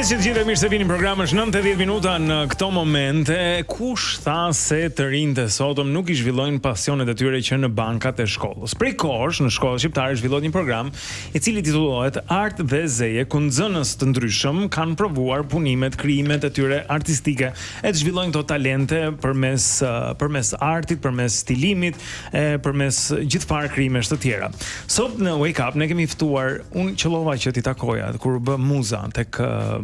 Mirëmëngjes që të gjithë mirë se vini, programi është 90 minuta në këto momente. Kush tha se të rinjtë e sotëm nuk I zhvillojnë pasionet e tyre që në bankat e shkollës. Prej kohësh në shkollën shqiptare zhvillohet një program I cili titullohet Art dhe Zeje, ku nxënës të ndryshëm kanë provuar punimet, krijimet e tyre artistike, e të zhvillojnë këto talente përmes artit, përmes stilimit, përmes gjithfarë krijimesh të tjera. Sot në Wake Up ne kemi ftuar, unë qellova që t'i takoja kur bë Muza tek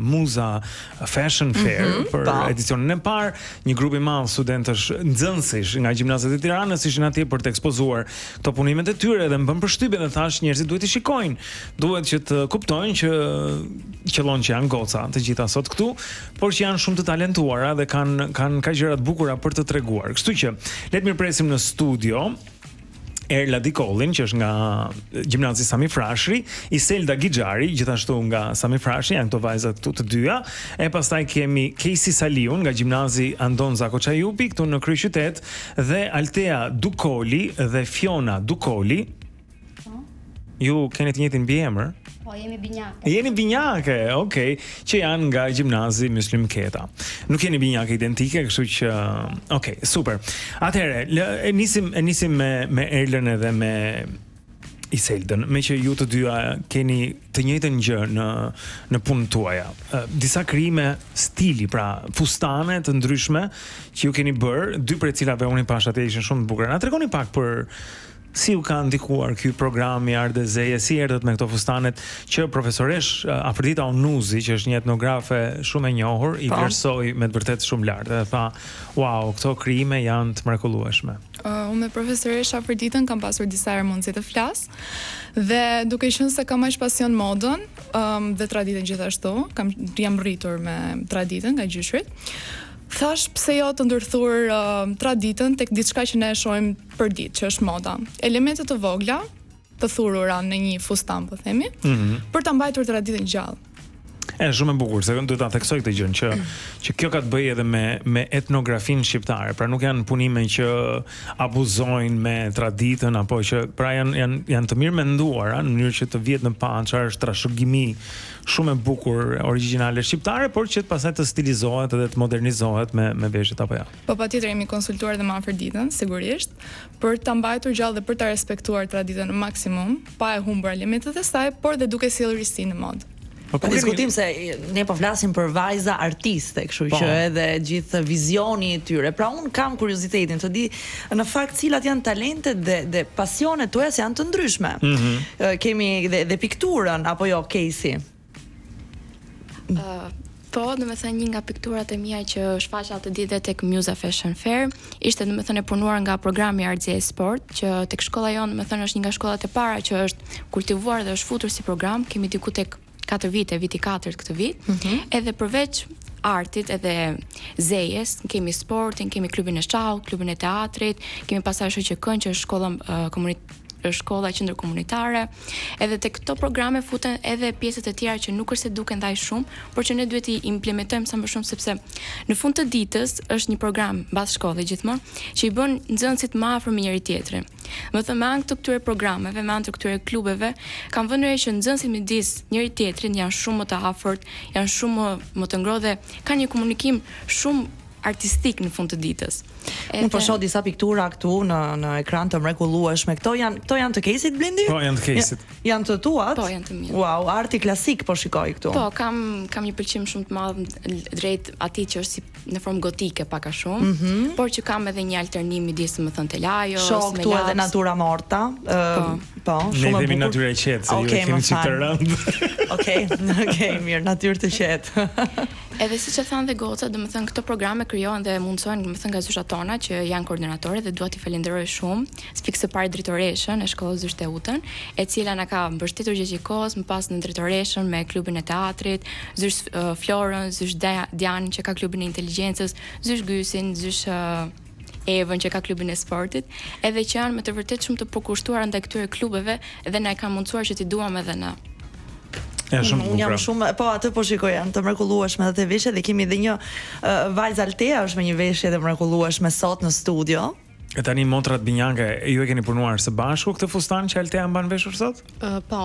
Muza Fashion Fair për edicionin e parë, një grup I madh studentësh, nxënësish nga gjimnazet e Tiranës ishin atje për të ekspozuar këto punimet e tyre dhe më bën përshtypje dhe thash njerëzit duhet I shikojnë, duhet që të kuptojnë që qellon që janë goca të gjitha sot këtu, por që janë shumë të talentuara dhe kanë ka gjëra të bukura për të treguar. Kështu që le të mirëpresim në studio Erla Dikolin, që është nga gjimnazi Sami Frashëri, Iselda Gixhari, gjithashtu nga Sami Frashëri, janë këto vajzat këtu të dyja, e pastaj kemi Casey Saliun nga gjimnazi Andon Zako Çajupi këtu në kryeqytet dhe Altea Dukoli dhe Fiona Dukoli. Ju keni të njëjtin mbiemër? Po, jemi binjake. Jeni binjake, okay, që janë nga gjimnazi Muslim Keta. Nuk jeni binjake identike, kështu që okay, super. Atëherë, e nisim me Erlën edhe me Iseldën, me që ju të dyja keni të njëjtën gjë në punën tuaja. Disa krijime stili, pra fustane të ndryshme që ju keni bërë, dy prej cilave unë I pash atë ishin shumë të bukura. Na tregoni pak për si u ka ndikuar ky programi Art dhe Zeje, si erdhët me këto fustanet që profesoresh Afrodita Onuzi, që është një etnografe shumë e njohur, I vlerësoi me të vërtetë shumë lart dhe tha, "Wow, këto krijime janë të mrekullueshme." Unë me profesoresh Afroditën kam pasur disa herë mundësi të flas dhe duke qenë se kam aq pasion modën dhe traditën gjithashtu, jam rritur me traditën nga gjyshrit. Thash pse jo të ndërthur traditën tek diçka që ne e shohim për ditë, që është moda. Elemente të vogla, të thurura në një fustan, po themi, për ta mbajtur traditën gjallë. Është shumë e bukur, se duhet ta theksoj këtë gjë që kjo ka të bëjë edhe me etnografinë shqiptare. Pra nuk janë punime që abuzojnë me traditën apo që pra janë të mirë menduara në mënyrë që të vihet në pa çfarë është trashëgimi shumë e bukur origjinale shqiptare, por që pastaj të stilizohet edhe të modernizohet me veshjet apo ja. Po patjetër jemi konsultuar edhe me Afroditën, sigurisht, për ta mbajtur gjallë dhe për ta respektuar traditën në maksimum, pa e humbur elementet e saj, por dhe duke sjellë risi në modë. Po diskutim se ne po flasim për vajza artiste, kështu që edhe gjithë vizioni I tyre. Pra un kam kuriozitetin të di në fakt cilat janë talentet dhe pasionet tuaja se janë të ndryshme. Kemi dhe pikturën apo jo, Casey? Po, domethënë një nga pikturat e mia që shfaqa të ditë tek Muza Fashion Fair, ishte domethënë e punuar nga programi Art Zeje Sport, që tek shkolla jonë domethënë është një nga shkollat e para që është kultivuar dhe është futur si program, kemi diku tek 4 vite, viti 4 këtë vit, edhe përveç artit edhe zejes, kemi sportin, kemi klubin e shqau, klubin e teatrit, kemi pasaj shoqë këngë që është shkolla qendër komunitare, edhe te këto programe futen edhe pjesët e tjera që nuk është se duken ndaj shumë, por që ne duhet I implementojmë sa më shumë sepse në fund të ditës është një program mbas shkollë gjithmonë që I bën nxënësit më afër me njëri tjetrin. Më thënë me anë të këtyre programeve, me anë të këtyre klubeve, kam vënë re që nxënësit midis njëri tjetrin janë shumë më të afërt, janë shumë më të ngrohtë dhe kanë një komunikim shumë artistik në fund të ditës. Unë po shoh disa piktura këtu në ekran të mrekullueshme. Këto janë të Caseyt, Blendi? Po, janë të Caseyt. Janë të tuat? Po, janë të mia. Wow, arti klasik po shikoj këtu. Po, kam një pëlqim shumë të madh drejt atij që është si në formë gotike pak a shumë, por që kam edhe një alternim midis domethënë telajos, shoh këtu edhe natura morta. Po, shumë e bukur. Ne kemi natyrë e qetë, se ju kemi çik të rënd. Okej, mirë, natyrë të qetë. Edhe siç e thanë dhe goca, domethënë këto programe krijohen dhe mundsohen domethënë nga zyshat tona që janë koordinatorë dhe dua t'i falenderoj shumë, pikse parë drejtoreshën e shkollës Zysh Teutën, e cila na ka mbështetur gjatë kohës, më pas në drejtoreshën me klubin e teatrit, Zysh Florën, Zysh Dianin që ka klubin e inteligjencës, Zysh Gysin, Zysh Evën që ka klubin e sportit, edhe që janë me të vërtetë shumë të përkushtuar ndaj këtyre klubeve dhe na e kanë mundsuar që t'i duam edhe na. Unë jam shumë, po atë po shikoj, janë të mrekullueshme edhe të veshje dhe kemi edhe një vajzë Altea është me një veshje të mrekullueshme sot në studio. E tani motrat Binjake, ju e keni punuar së bashku këtë fustan që Altea mban veshur sot? Po,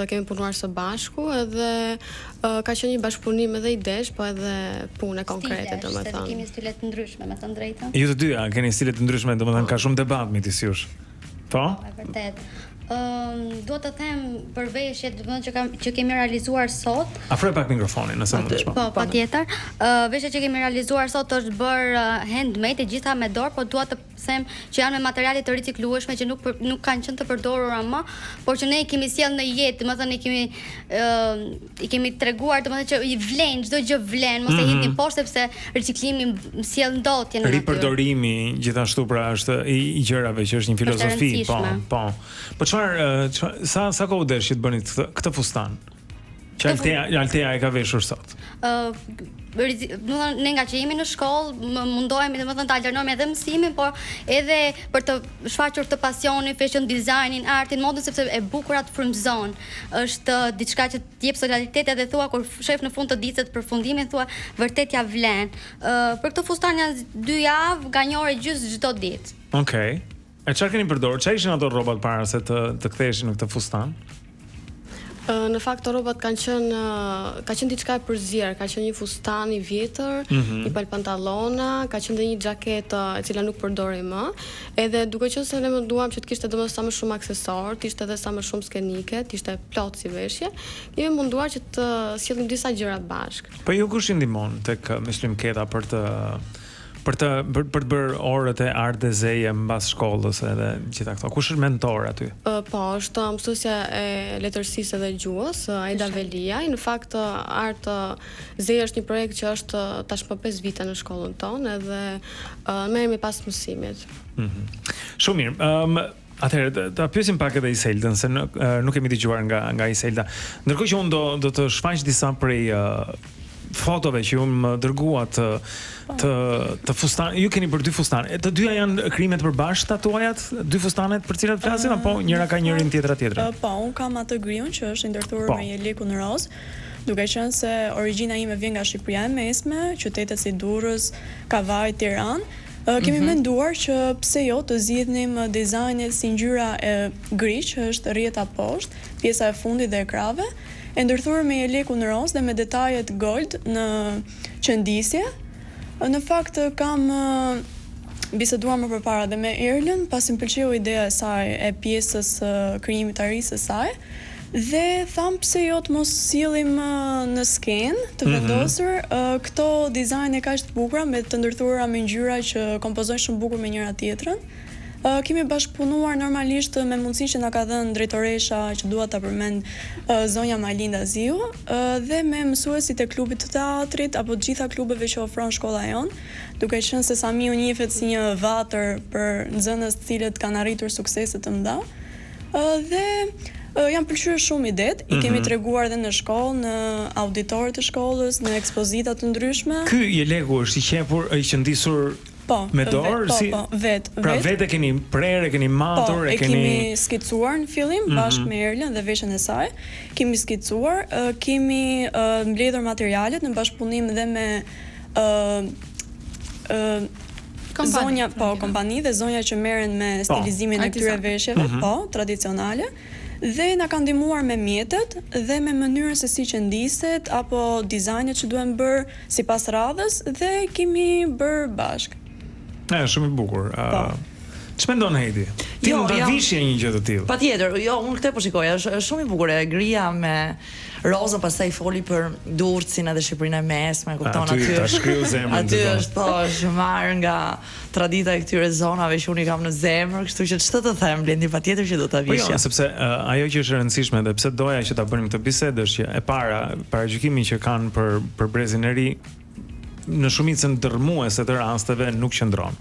kemi punuar së bashku edhe ka qenë një bashkëpunim edhe idesh, po edhe punë konkrete, domethënë. Kemi stile të ndryshme, me thënë drejtën. Ju të dyja keni stile të ndryshme, domethënë ka shumë debat midis jush. Po? E vërtet. Duhet të them për veshjet që kemi realizuar sot. Afroj pak mikrofonin nëse mundesh. Po, patjetër. Veshjet që kemi realizuar sot është bërë handmade, e gjitha me dorë, po dua të them që janë me materiale të riciklueshme që nuk kanë qenë të përdorura më, por që ne i kemi sjellë në jetë, domethënë i kemi treguar domethënë që i vlen, çdo gjë vlen, mos e hidhni poshtë sepse riciklimi sjell ndotje në natyrë. Ripërdorimi gjithashtu pra është i gjërave që është një filozofi, po. Po sa kohë desh që të bëni këtë fustan? Që Altea e ka veshur sot? Ne nga që jemi në shkollë, mundohemi domethënë ta alternojmë edhe mësimin, por edhe për të shfaqur të pasionin, fashion designin, artin, modën, sepse e bukur atë frymëzon. Është diçka që të jep solidaritet edhe thua kur shef në fund të ditës të përfundimit thua vërtet ja vlen. Për këtë fustan janë 2 javë, nga 1 orë e gjysmë çdo ditë. Okej. E çfarë keni përdorur? Çfarë ishin ato rrobat para se të ktheheshin në këtë fustan? Në fakt të rrobat ka qenë diçka e përzier, ka qenë një fustan i vjetër, një pal pantallona, ka qenë dhe një xhaketë e cila nuk përdori më, edhe duke qenë se ne menduam që të kishte domosdoshmë sa më shumë aksesor, të ishte edhe sa më shumë skenike, të ishte plot si veshje, kemi munduar që të sjellim disa gjëra bashkë. Po ju kush i ndihmon tek Muslim Keta për të bërë orët e art deseje mbas shkollës edhe gjitha këto. Kush është mentor aty? Po, është mësuesja e letërsisë dhe gjuhës, Aida Velia. Në fakt art deseje është një projekt që është tashmë 5 vite në shkollën tonë edhe merremi pas mësimit. Shumë mirë. Atëherë, ta pyesim pak edhe Iseldën, se nuk kemi dëgjuar nga Iselda. Ndërkohë që unë do të shfaq disa prej fotove që ju më dërguat të fustan. Ju keni për 2 fustane. Të dyja janë krime të përbashkëta tuajat, 2 fustanet për cilat flasim apo njëra ka njërin tjetra tjetrën? Po, un kam atë griun që është ndërtuar me një lekun roz, duke qenë se origjina ime vjen nga Shqipëria e Mesme, qytete si Durrës, Kavaj, Tiranë. Kemi menduar që pse jo të zgjidhnim dizajnet si ngjyra e gri, që është rrjeta poshtë, pjesa e fundit dhe e krave, e ndërthurur me lekun roz dhe me detajet gold në qëndisje. Në fakt kam biseduar më përpara dhe me Erlen, pasi më pëlqeu ideja e saj e pjesës krijimit të arrisë së saj. Dhe tham pse jo të mos sillim në skenë të vendosur këto dizajne kaq të bukura me të ndërthurura me ngjyra që kompozojnë shumë bukur me njëra tjetrën. Kemi bashkëpunuar normalisht me mundësi që na ka dhënë drejtoresha që dua ta përmend zonja Malinda Ziu dhe me mësuesit e klubit të teatrit apo të gjitha klubeve që ofron shkolla jon, duke qenë se Samiu njihet si një vatër për nxënës të cilët kanë arritur suksese të mëdha. Dhe janë pëlqyer shumë idet, i kemi treguar edhe në shkollë, në auditorët e shkollës, në ekspozita të ndryshme. Ky Jeleku është i qepur, i qëndisur me dorë, pra vetë keni prerë, keni matur, e kemi skicuar në fillim bashkë me Erlen dhe veshjen e saj. Kemi skicuar, kemi mbledhur materialet në bashkëpunim dhe me kompani dhe zonja që merren me stilizimin e këtyre veshjeve, tradicionale. Dhe na kanë ndihmuar me mjetet dhe me mënyrën se si qëndiset apo dizajnet që duhen bërë sipas radhës dhe kemi bërë bashkë. Shumë i bukur. Ç'më ndon Heidi? Ti mund ta vishje një gjë të tillë. Patjetër, unë këtë po shikoja, është shumë i bukur, e gria me rozën, pastaj foli për Durrësin edhe Shqipërinë e Mesme, kupton aty. Ta shkriu zemrën. Aty është është marrë nga tradita e këtyre zonave që unë i kam në zemër, kështu që ç'të të them, Blendi, patjetër që do ta vishja. Po jo, sepse ajo që është e rëndësishme dhe pse doja që ta bënim këtë bisedë është që e paragjykimi që kanë për brezin e ri në shumicën dërmuese të rasteve nuk qëndron.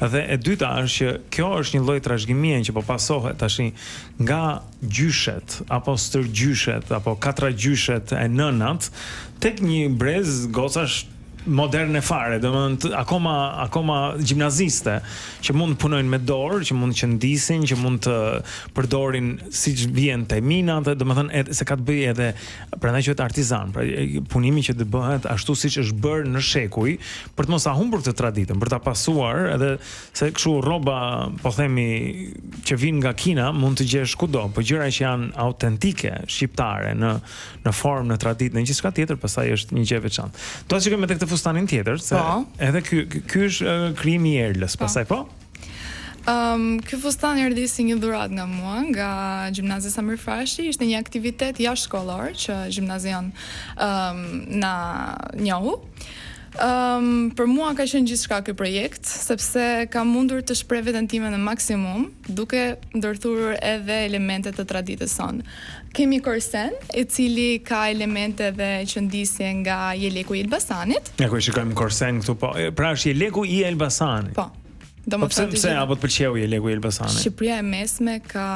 Dhe e dyta është që kjo është një lloj trashëgimie që po pasohet tash nga gjyshet apo stërgjyshet apo katragjyshet e nënat tek një brez gocash moderne fare, domethënë akoma gjimnaziste që mund të punojnë me dorë, që mund të qëndisin, që mund të përdorin siç vjen te minat, domethënë se ka të bëjë edhe prandaj quhet artizan, pra punimi që të bëhet ashtu siç është bërë në shekuj, për të mos a humbur këtë traditën, për ta pasuar, edhe se kështu rroba, po themi, që vijnë nga Kina mund të gjesh kudo, po gjëra që janë autentike shqiptare në formë, në traditë, në gjithçka tjetër, pastaj është një gjë e veçantë. Do të shikojmë edhe këtë fustanin tjetër, se edhe ky është krijimi i Erlës, pastaj po? Ky fustan erdhi si një dhuratë nga mua, nga Gjimnazia Samir Frashi, ishte një aktivitet jashtëshkollor që gjimnazion na njohu. Për mua ka qenë gjithçka ky projekt, sepse kam mundur të shpreh veten time në maksimum, duke ndërthurur edhe elemente të traditës sonë. Kemi korsen, i cili ka elemente dhe qëndisje nga Jeleku i Elbasanit. Ja ku shikojmë korsen këtu, po. Pra është Jeleku i Elbasanit. Po. Pse apo të pëlqeu Jeleku i Elbasanit? Shqipëria e mesme ka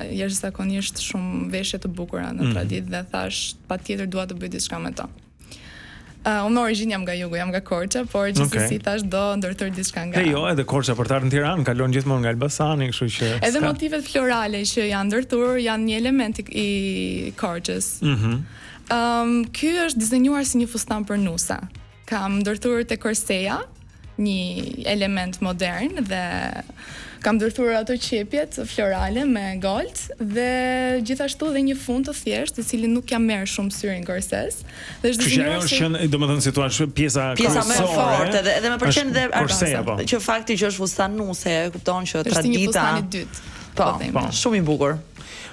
jashtëzakonisht shumë veshje të bukura në traditë dhe thash patjetër dua të bëj diçka me to. Unë në origjinë jam nga jugu, jam nga Korça, por gjithsesi thash do ndërtoj diçka nga. Jo, edhe Korça portar në Tiranë kalon gjithmonë nga Elbasani, kështu që edhe motivet florale që janë ndërtuar janë një element i Korçës. Ky është dizenjuar si një fustan për nusa. Kam ndërtuar te Korseja, një element modern dhe kam ndërtuar ato qepjet florale me gold dhe gjithashtu dhe një fund të thjeshtë, i cili nuk ja merr shumë syrin korses. Dhe është dizenjuar si domethënë si thua pjesa më e fortë edhe më pëlqen dhe Korseja, po. Që fakti që është fustan nuse, kupton që tradita. Është një fustan i dytë. Po, shumë i bukur.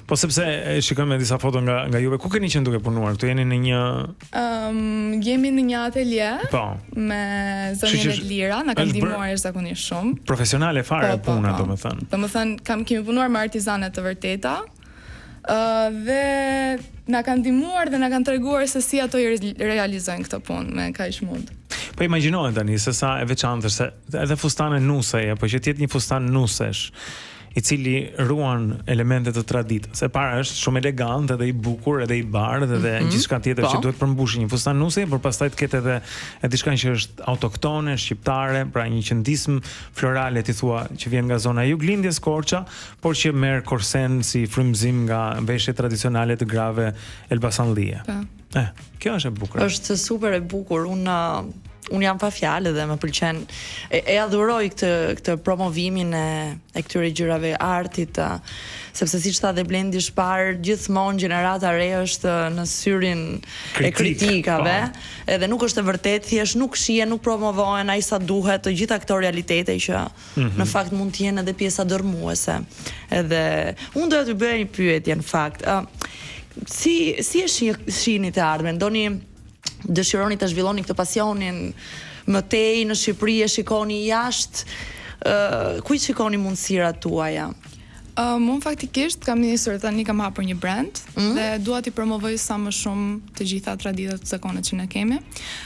Po sepse shikojmë disa foto nga juve, ku keni qenë duke punuar? Këtu jeni në një jemi në një atelje me zonjën e lira, na kanë ndihmuar jashtëzakonisht shumë. Profesionale fare puna, domethënë. Domethënë kemi punuar me artizane të vërteta. Dhe na kanë ndihmuar dhe na kanë treguar se si ato i realizojnë këtë punë me kaq mund. Po imagjinoj tani se sa e veçantë se edhe fustane nuseje, apo që të jetë një fustan nusesh, i cili ruan elemente të traditës. E para është shumë elegant, edhe i bukur, edhe i bardhë, edhe gjithçka tjetër që duhet përmbushë një fustan nuse, por pastaj të ketë edhe diçka që është autoktone, shqiptare, pra një qëndism florale, ti thua, që vjen nga zona juglindjes Korça, por që merr korsen si frymëzim nga veshje tradicionale të grave elbasanllie. Kjo është e bukur. Është super e bukur. Unë jam pa fjalë dhe më pëlqen, e adhuroj këtë promovimin e këtyre gjërave artit, sepse siç tha dhe Blendi Shpar, gjithmonë gjenerata re është në syrin e kritikave, edhe nuk është e vërtetë, thjesht nuk shihen, nuk promovohen ai sa duhet të gjitha këto realitete që në fakt mund të jenë edhe pjesa dërmuese. Edhe unë doja të bëja një pyetje në fakt. Si e shihni të ardhmen? Dëshironi të zhvilloni këtë pasionin më tej në Shqipëri, e shikoni jashtë, ku i shikoni mundësirat tuaja? Unë faktikisht kam nisur tani, kam hapur një brand dhe dua t'i promovoj sa më shumë të gjitha traditat të zakonet që ne kemi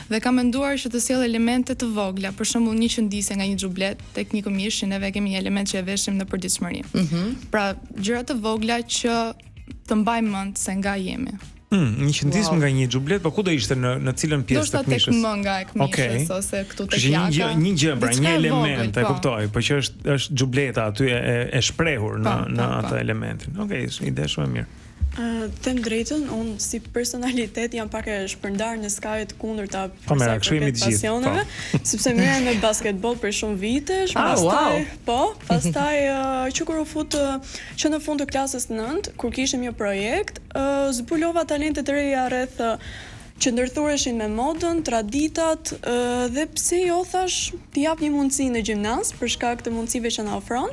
dhe kam menduar që të sjell elemente të vogla, për shembull një qëndisje nga një xhublet, tek një këmishë që neve kemi një element që e veshim në përditshmëri. Pra gjëra të vogla që të mbajmë mend se nga jemi. Një qëndism nga një xhublet, po ku do ishte në cilën pjesë të këmishës? Do shta tek më nga e këmishës, ose këtu tek jaka. Një gjë, pra një element, e kuptoj, po që është xhubleta aty e shprehur në atë elementin. Ide shumë e mirë. Them drejtën, unë si personalitet jam pak e shpërndar në skajet kundërta pasioneve, sepse merrem me basketball për shumë vitesh, pastaj që kur u fut që në fund të klasës 9, kur kishim një projekt, zbulova talente të reja rreth që ndërthureshin me modën, traditat, dhe pse jo thash t'i jap një mundësi në gjimnaz për shkak të mundësive që na ofron.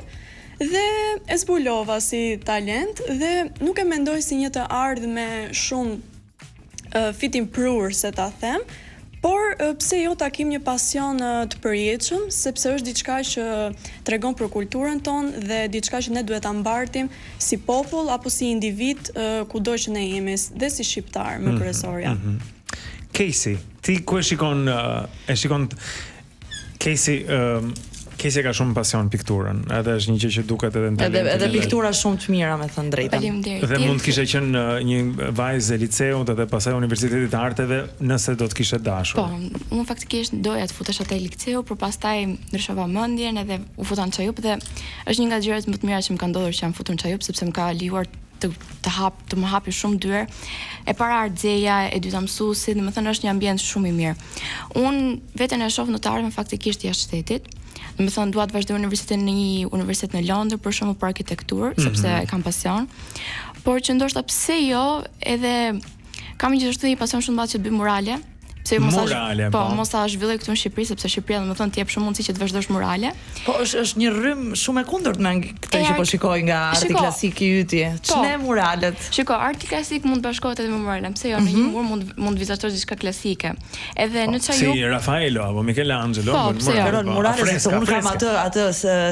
Dhe e zbulova si talent dhe nuk e mendoj si një të ardhë me shumë fitim prur, se ta them, por pse jo ta kim një pasion të përjetshëm, sepse është diçka që tregon për kulturën tonë dhe diçka që ne duhet ta mbartim si popull apo si individ kudo që ne jemi, dhe si shqiptar më kryesorja. Casey, ti ku e shikon Casey Kesi ka shumë pasion pikturën, edhe është një gjë që duket edhe në talent. Edhe piktura shumë të mira, me thënë drejtën. Faleminderit. Dhe mund të kishe qenë një vajzë e liceut edhe pastaj Universitetit të Arteve nëse do të kishe dashur. Po, unë faktikisht doja të futesh atë liceu, por pastaj ndryshova mendjen edhe u futa në Çajup dhe është një nga gjërat më të mira që më ka ndodhur që jam futur në Çajup sepse më ka lejuar të më hapi shumë dyer. E para ardhjeja, e dyta mësuesi, domethënë është një ambient shumë i mirë. Unë veten e shoh në të ardhmen faktikisht jashtë shtetit. Domethënë dua të vazhdoj universitetin në një universitet në Londër për shembull për arkitekturë, sepse kam pasion. Por që ndoshta pse jo, edhe kam gjithashtu një pasion shumë të madh që të bëj murale. Pse mos ta zhvilloj këtu në Shqipëri, sepse Shqipëria domethënë të jep shumë mundësi që të vazhdosh murale. Po është një rrym shumë e kundërt me këtë që po shikoj nga arti klasik i yti. Ç'ne muralet? Shiko, arti klasik mund të bashkohet edhe me muralen, pse jo, në një mur mund vizatosh diçka klasike. Edhe në Çajup si Raffaello apo Michelangelo, murale, se unë kam atë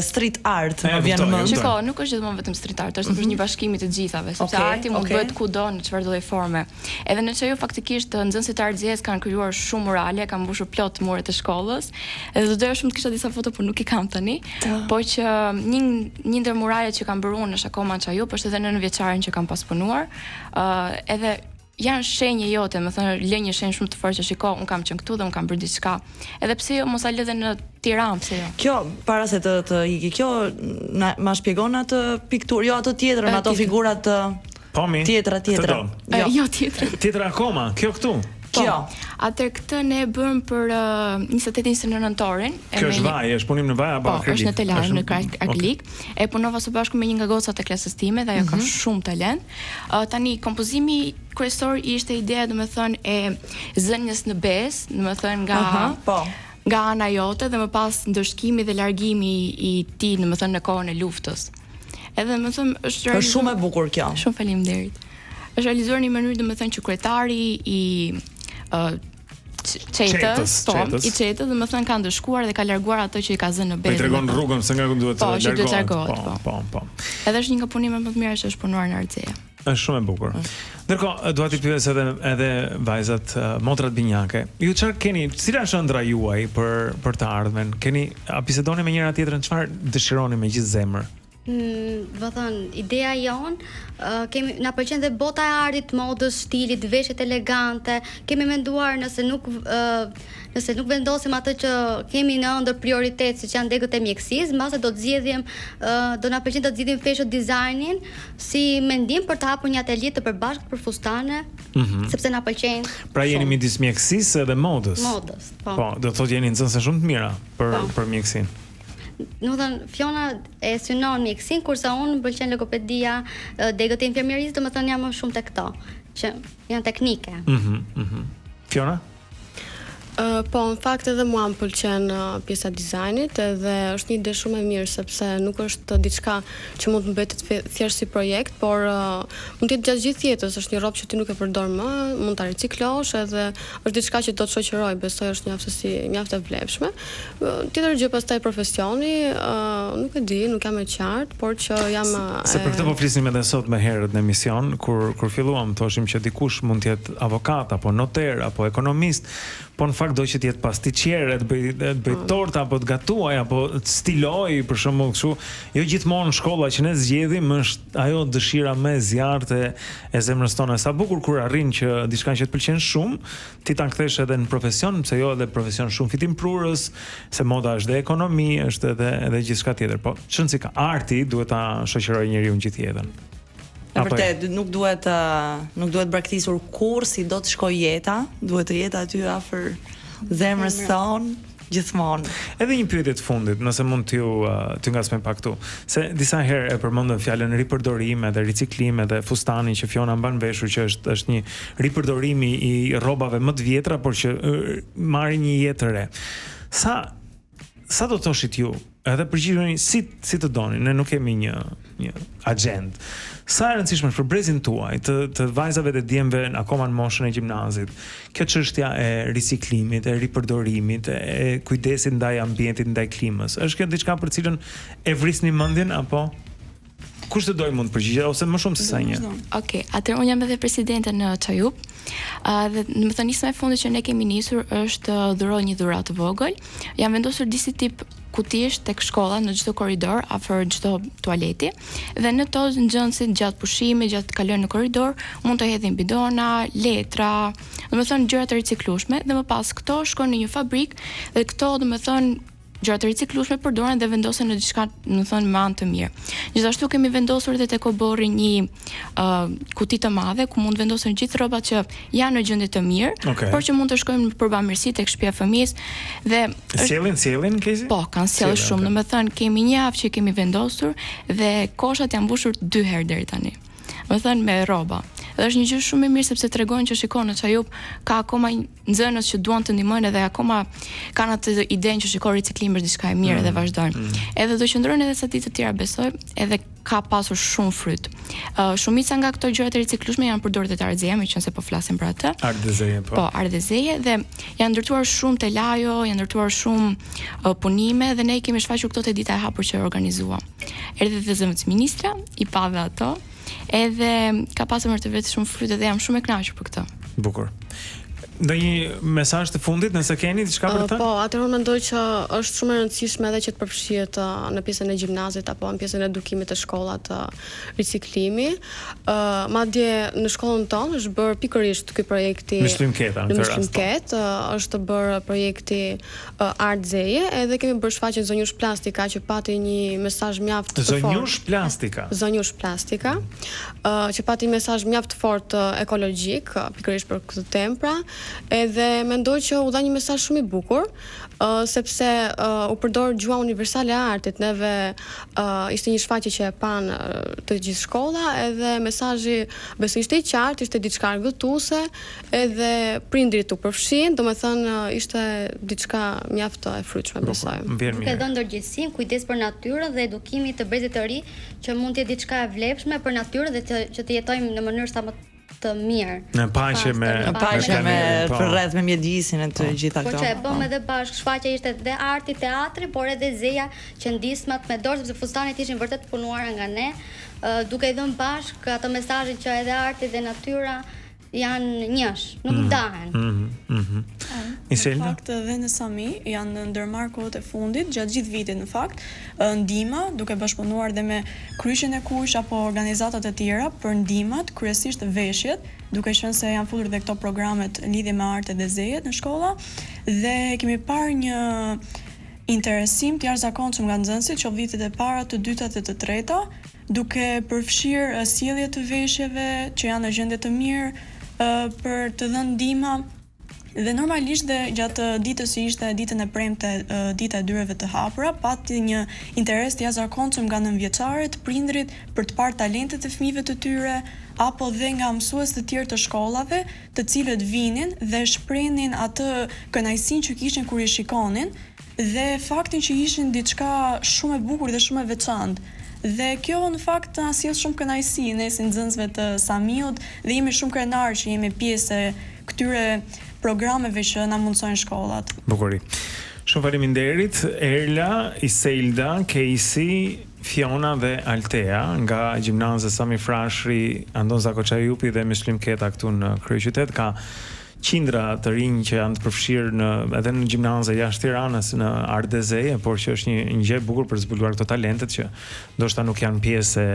street art, më vjen në mend. Shiko, nuk është gjithmonë vetëm street art, është për një bashkim i të gjithave, sepse arti mund të bëhet kudo në çfarëdo lloj forme. Edhe në Çajup faktikisht nxënësit e artësisë kanë krijuar shumë murale, kam mbushur plot muret e shkollës. Edhe do doja shumë të kisha disa foto, por nuk i kam tani. Po që një ndër muralet që kam bërë unë është akoma në Çajup, është edhe në 9-vjeçarin që kam pas punuar. Edhe janë shenje jote, më thënë, lë një shenjë shumë të fortë që shiko, un kam qenë këtu dhe un kam bërë diçka. Edhe pse jo mos a lë edhe në Tiranë, pse jo. Kjo para se të iki, kjo ma shpjegon atë pikturë, jo ato tjetrën, ato figurat tjetra. Jo tjetra. Tjetra akoma, kjo këtu. Kjo. Atër këtë ne e bëm për 28-29 nëntorin. Kjo është vaj, është punim në vaj apo akrilik? Po, është në telar, në akrilik. E punova së bashku me një nga gocat e klasës time dhe ajo ka shumë talent. Tani kompozimi kryesor ishte ideja, domethënë, e zënjes në besë, domethënë nga ana jote dhe më pas ndëshkimi dhe largimi i tij, domethënë në kohën e luftës. Edhe domethënë është shumë e bukur kjo. Shumë faleminderit. Është realizuar në një mënyrë domethënë që kryetari i Çetës, i Çetës, domethënë ka ndëshkuar dhe ka larguar ato që i ka zënë në besë. Po i tregon rrugën se nga ku duhet të largohet. Po. Edhe është një nga punimet më të mira që është punuar në Artësia. Është shumë e bukur. Ndërkohë, dua t'i pyes edhe vajzat, motrat binjake. Ju çfarë keni, cila është ëndra juaj për të ardhmen? A bisedoni me njëra tjetrën, çfarë dëshironi me gjithë zemër? Do thënë, ideja jonë, na pëlqen dhe bota e artit, modës, stilit, veshjet elegante. Kemi menduar nëse nuk vendosim atë që kemi në ëndër prioritet, siç janë degët e mjekësisë, mbase do na pëlqen të zgjidhim fashion designin si mendim për të hapur një atelje të përbashkët për fustane, sepse na pëlqen. Pra jeni midis mjekësisë dhe modës. Modës, po. Po, do të thotë jeni nxënëse shumë të mira për mjekësinë. Nuk thënë, Fiona e synon mjekësin, kurse unë më pëlqen logopedia, degët e infirmierisë, domethënë jam më shumë tek këto, që janë teknike. Fiona? Po, në fakt edhe mua më pëlqen pjesa dizajnit, edhe është një ide shumë e mirë sepse nuk është diçka që mund të mbetet thjesht si projekt, por mund të jetë gjatë gjithë jetës, është një rrobë që ti nuk e përdor më, mund ta riciklosh edhe është diçka që do të shoqëroj, besoj është mjaft e vlefshme. Tjetër gjë pastaj profesioni, nuk e di, nuk jam e qartë, por që jam Se për këtë po flisnim edhe sot me herët në emision, kur filluam thoshim që dikush mund të jetë avokat apo noter apo ekonomist, po në fakt do që të jetë pastiqere, të bëj torta apo të gatuaj apo të stiloj për shembull kështu. Jo gjithmonë shkolla që ne zgjedhim është ajo dëshira më e zjarrt e zemrës tonë. Sa bukur kur arrin që diçka që të pëlqen shumë, ti ta kthesh edhe në profesion, pse jo edhe profesion shumë fitimprurës, se moda është dhe ekonomi, është edhe gjithçka tjetër. Po çon si ka arti duhet ta shoqërojë njeriu gjithë jetën. Në vërtet, nuk duhet braktisur kur si do të shkoj jeta, duhet të jetë aty afër zemrës tonë gjithmonë. Edhe një pyetje të fundit, nëse mund t'ju ngasmem pak këtu, se disa herë e përmendën fjalën ripërdorim edhe riciklim edhe fustani që Fiona mban veshur që është një ripërdorim i rrobave më të vjetra, por që marrin një jetë të re. Sa do thoshit ju? Edhe përgjigjeni si të doni, ne nuk kemi një agent. Sa e rëndësishme është për brezin tuaj, të vajzave dhe djemve akoma në moshën e gjimnazit, kjo çështja e riciklimit, e ripërdorimit, e kujdesit ndaj ambientit, ndaj klimës, është kjo diçka për cilën e vrisni mendjen apo kush të doj mund të përgjigjet ose më shumë se sa një? Okej, atëherë unë jam edhe presidente në Çajup. Dhe më thënë nisma e fundit që ne kemi nisur është dhuroj një dhuratë të vogël. Jam vendosur disi tip kutish tek shkolla në çdo korridor afër çdo tualeti dhe në to nxënësit gjatë pushimit, gjatë kalojnë në korridor, mund të hedhin bidona, letra, domethënë gjëra të riciklueshme dhe më pas këto shkojnë në një fabrikë dhe këto domethënë gjëra të riciklueshme përdoren dhe vendosen në diçka, domethënë me anë të mirë. Gjithashtu kemi vendosur edhe tek oborri një kuti të madhe ku mund vendosen gjithë rrobat që janë në gjendje të mirë, por që mund të shkojnë për bamirësi tek shtëpia e fëmijës dhe sjellin kezi? Po, kanë sjellë shumë, domethënë kemi një javë që kemi vendosur dhe koshat janë mbushur 2 herë deri tani. Domethënë me rroba. Dhe është një gjë shumë e mirë sepse tregojnë që shikon në Çajup ka akoma nxënës që duan të ndihmojnë edhe akoma kanë atë idenë që shikoj riciklimi është diçka e mirë dhe vazhdojnë. Edhe do qëndrojnë edhe sa ditë të tjera besoj, edhe ka pasur shumë fryt. Shumica nga këto gjëra të riciklueshme janë përdorur te Ardhezeja, meqense po flasim për atë. Ardhezeja po. Po, Ardhezeja dhe janë ndërtuar shumë telajo, janë ndërtuar shumë punime dhe ne kemi shfaqur këto te dita e hapur që organizuam. Erdhi dhe zëvendësministra, i pa dhe ato. Edhe ka pasur më të vetë shumë fryt dhe jam shumë e kënaqur për këtë. Bukur. Ndonjë mesazh të fundit nëse keni diçka për të? Po, atëherë mendoj që është shumë e rëndësishme edhe që të përfshihet në pjesën e gjimnazit apo në pjesën e edukimit të shkollat riciklimi. Madje në shkollën tonë është bërë pikërisht ky projekti në Shkrimketa në rast. Është bërë projekti Ardhezeje, edhe kemi bërë shfaqjen Zonjush Plastika që pati një mesazh mjaft të fortë. Zonjush Plastika, që pati një mesazh mjaft fort ekologjik pikërisht për këtë temë pra. Edhe mendoj që u dha një mesazh shumë i bukur, sepse u përdor gjua universale e artit. Neve ishte një shfaqje që e pan të gjithë shkolla, edhe mesazhi besoj ishte i qartë, ishte diçka argëtuese, edhe prindrit u përfshin, domethënë ishte diçka mjaft e frytshme besoj. Ka dhënë ndërgjegjësim, kujdes për natyrën dhe edukimi të brezit të ri, që mund të jetë diçka e vlefshme për natyrën dhe që të jetojmë në mënyrë sa më të mirë. Në paqe me rreth me mjedisin e të gjitha këto. Po që e bëm edhe bashkë, shfaqja ishte dhe arti, teatri, por edhe zeja që ndismat me dorë, sepse fustanet ishin vërtet punuara nga ne, duke i dhënë bashkë ato mesazhin që edhe arti dhe natyra janë njësh, nuk ndahen. Në fakt dhe në Sami janë ndërmarrë kohët e fundit gjatë gjithë vitit në fakt ndihma duke bashkëpunuar dhe me Kryqin e Kuq apo organizatat e tjera për ndihmat, kryesisht veshjet, duke qenë se janë futur dhe këto programet lidhje me artet dhe zejet në shkolla dhe kemi parë një interesim të jashtëzakonshëm nga nxënësit që vitet e para, të dyta dhe të treta, duke përfshirë sjellje të veshjeve që janë në gjendje të mirë për të dhënë ndihma dhe normalisht dhe gjatë ditës që ishte ditën e premte, dita e dyreve të hapura, pati një interes të jashtëzakonshëm nga nënvjeçarët, prindrit për të parë talentet e fëmijëve të tyre, apo dhe nga mësues të tjerë të shkollave, të cilët vinin dhe shprehin atë kënaqësinë që kishin kur i shikonin dhe faktin që ishin diçka shumë e bukur dhe shumë e veçantë. Dhe kjo në fakt na sjell shumë kënaqësi ne si nxënësve të Samiut dhe jemi shumë krenarë që jemi pjesë e këtyre programeve që na mundsojnë shkollat. Bukuri. Shumë faleminderit Erla, Iselda, Casey, Fiona dhe Altea nga gjimnazi Sami Frashëri, Andon Zako Çajupi dhe me Shkrimketa këtu në kryeqytet. Ka qindra të rinj që janë të përfshirë edhe në gjimnaze jashtë Tiranës, në Ardhezeje, por që është një gjë e bukur për zbuluar këto talentet që ndoshta nuk janë pjesë,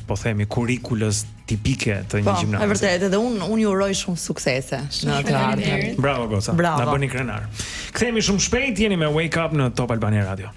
po themi, kurikulës tipike të një gjimnaze. Po, e vërtet, edhe unë ju uroj shumë suksese në atë ardhmën. Bravo Goca. Na bëni krenar. Kthehemi shumë shpejt, jeni me Wake Up në Top Albania Radio.